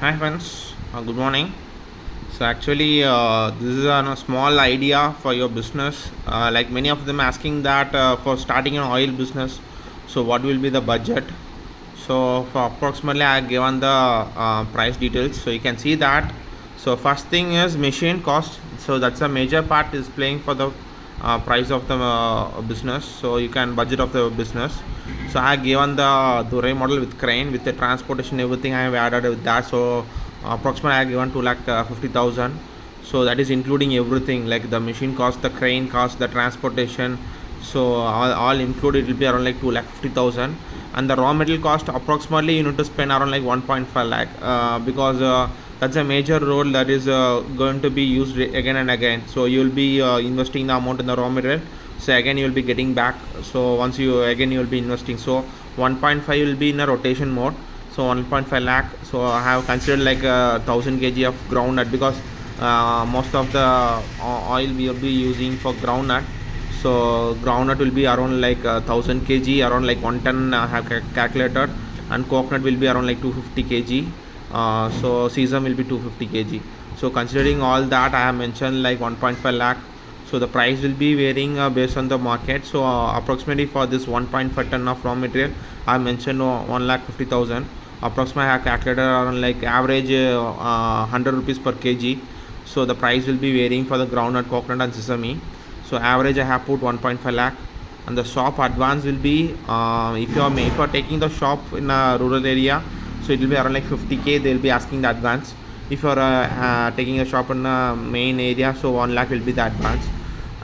Hi friends, good morning. So actually, this is a small idea for your business. Like many of them asking that for starting an oil business, so what will be the budget? So for approximately, I have given the price details. So you can see that. So first thing is machine cost. So that's a major part is playing for the price of the business. So you can budget of the business. So I have given the Durai model with crane with the transportation everything I have added with that. So approximately I have given 2,50,000. So that is including everything like the machine cost, the crane cost, the transportation. So all included it will be around like 2,50,000. And the raw material cost approximately you need to spend around like 1.5 lakh because that's a major role that is going to be used again and again. So you will be investing the amount in the raw material, so again you will be getting back. So once you again you will be investing, so 1.5 will be in a rotation mode. So 1.5 lakh. So I have considered like 1,000 kg of groundnut because most of the oil we will be using for groundnut. So groundnut will be around like 1,000 kg, around like 1 ton I have calculated, and coconut will be around like 250 kg. So sesame will be 250 kg. So considering all that I have mentioned like 1.5 lakh. So the price will be varying based on the market. So approximately for this 1.5 ton of raw material I have mentioned 1,50,000. Approximately I have calculated around like average 100 rupees per kg. So the price will be varying for the groundnut, coconut and sesame. So average I have put 1.5 lakh. And the shop advance will be if you are taking the shop in a rural area, so it will be around like 50k they will be asking the advance. If you are taking a shop in a main area, so 1 lakh will be the advance.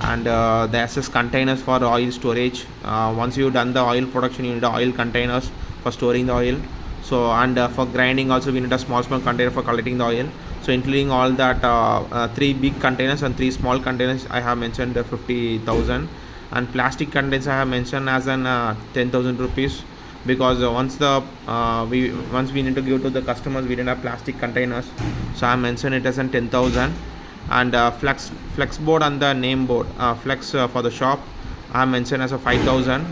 And the SS containers for oil storage. Once you done the oil production, you need the oil containers for storing the oil. So and for grinding also we need a small container for collecting the oil. So including all that, three big containers and three small containers I have mentioned 50,000. And plastic containers I have mentioned as an 10,000 rupees, because once we need to give to the customers we didn't have plastic containers, so I mentioned it as an 10,000. And flex board and the name board, flex for the shop I mentioned as a 5,000.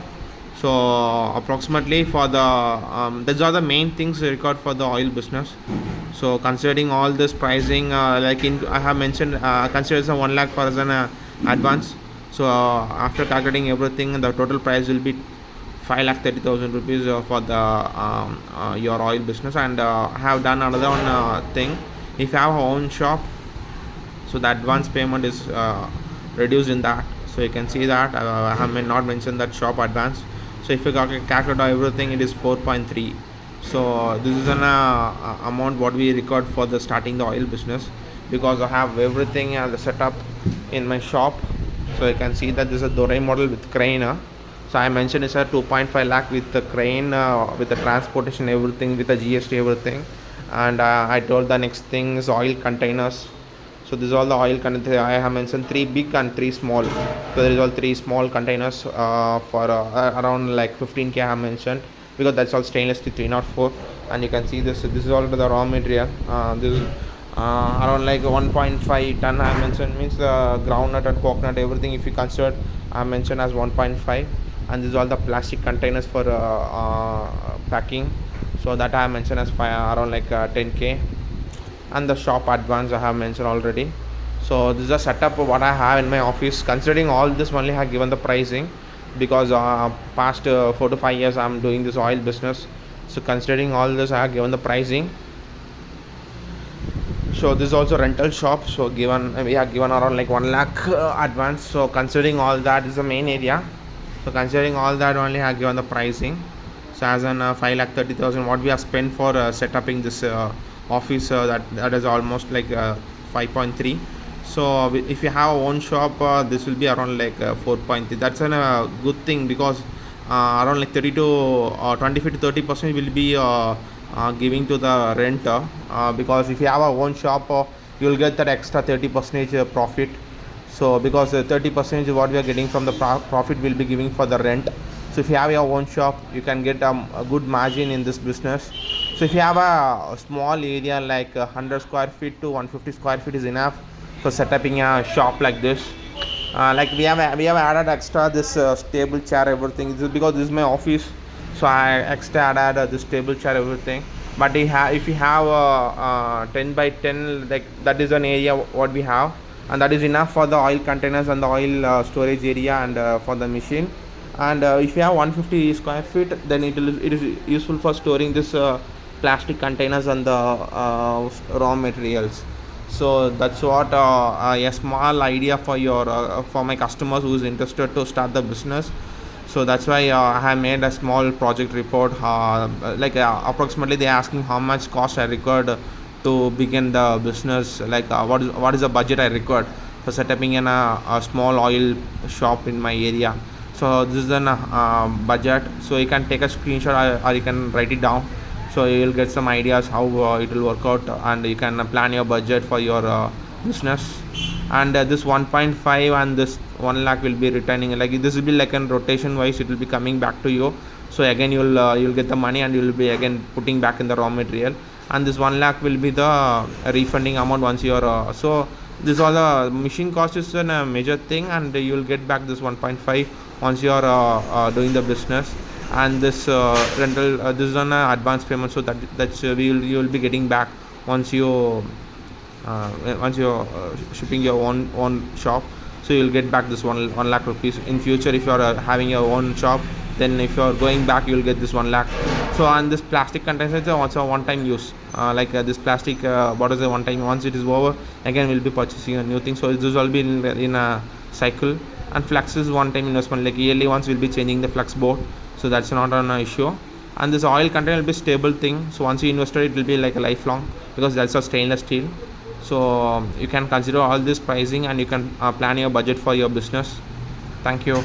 So approximately for the these are the main things required for the oil business. So considering all this pricing, like in I have mentioned, consider as a 1 lakh for as an advance. So after calculating everything, the total price will be 5,30,000 rupees for the your oil business. And I have done another one thing. If you have your own shop, so the advance payment is reduced in that. So you can see that I have not mentioned that shop advance. So if you calculate everything, it is 4.3. So this is an amount what we record for the starting the oil business, because I have everything as a setup in my shop. So you can see that this is a Dorai model with crane. So I mentioned it's a 2.5 lakh with the crane, with the transportation, everything, with the GST, everything. And I told the next thing is oil containers. So this is all the oil containers. I have mentioned three big and three small. So there is all three small containers for around like 15k I have mentioned, because that's all stainless steel 304. And you can see this is all the raw material. This is around like 1.5 ton I mentioned, means the groundnut and coconut everything if you consider I mentioned as 1.5. And this is all the plastic containers for packing. So that I have mentioned as around like 10k. And the shop advance I have mentioned already. So this is a setup of what I have in my office. Considering all this, only I have given the pricing, because past 4 to 5 years I am doing this oil business. So considering all this, I have given the pricing. So this is also rental shop. So we have given around like 1 lakh advance. So considering all that is the main area. So considering all that, only I have given the pricing. So as an 5,30,000 what we have spent for setuping this office, that is almost like 5.3. So if you have own shop, this will be around like 4.3. That's a good thing, because around like 30 to 25 to 30% will be giving to the renter, because if you have a own shop, you will get that extra 30% profit. So because 30% what we are getting from the profit will be giving for the rent. So if you have your own shop, you can get a good margin in this business. So if you have a small area like 100 square feet to 150 square feet is enough for setting a shop like this. Like we have added extra this table, chair, everything. This is because this is my office, so I extra added this table, chair, everything. But if you have 10 by 10, like that is an area what we have, and that is enough for the oil containers and the oil storage area and for the machine. And if you have 150 square feet, then it is useful for storing this plastic containers and the raw materials. So that's what a small idea for your for my customers who is interested to start the business. So that's why I have made a small project report, like approximately they asking how much cost I required to begin the business, like what is the budget I required for setting in a small oil shop in my area. So this is an budget, so you can take a screenshot, or you can write it down, so you will get some ideas how it will work out, and you can plan your budget for your business. And this 1.5 and this 1 lakh will be returning, like this will be like a rotation wise, it will be coming back to you. So again you'll get the money, and you'll be again putting back in the raw material, and this 1 lakh will be the refunding amount once you're so this all the machine cost is a major thing, and you'll get back this 1.5 once you're doing the business. And this rental, this is on advance payment, so that's you will be getting back once you once you're shipping your own shop. So you'll get back this 1 lakh rupees in future if you're having your own shop. Then if you're going back, you'll get this 1 lakh. So, and this plastic containers are also one time use, like this plastic bottles are one time, once it is over, again we'll be purchasing a new thing. So this will be in a cycle. And flux is one time investment, like yearly once we'll be changing the flux board, so that's not an issue. And this oil container will be stable thing, so once you invested it will be like a lifelong, because that's a stainless steel. So you can consider all this pricing, and you can plan your budget for your business. Thank you.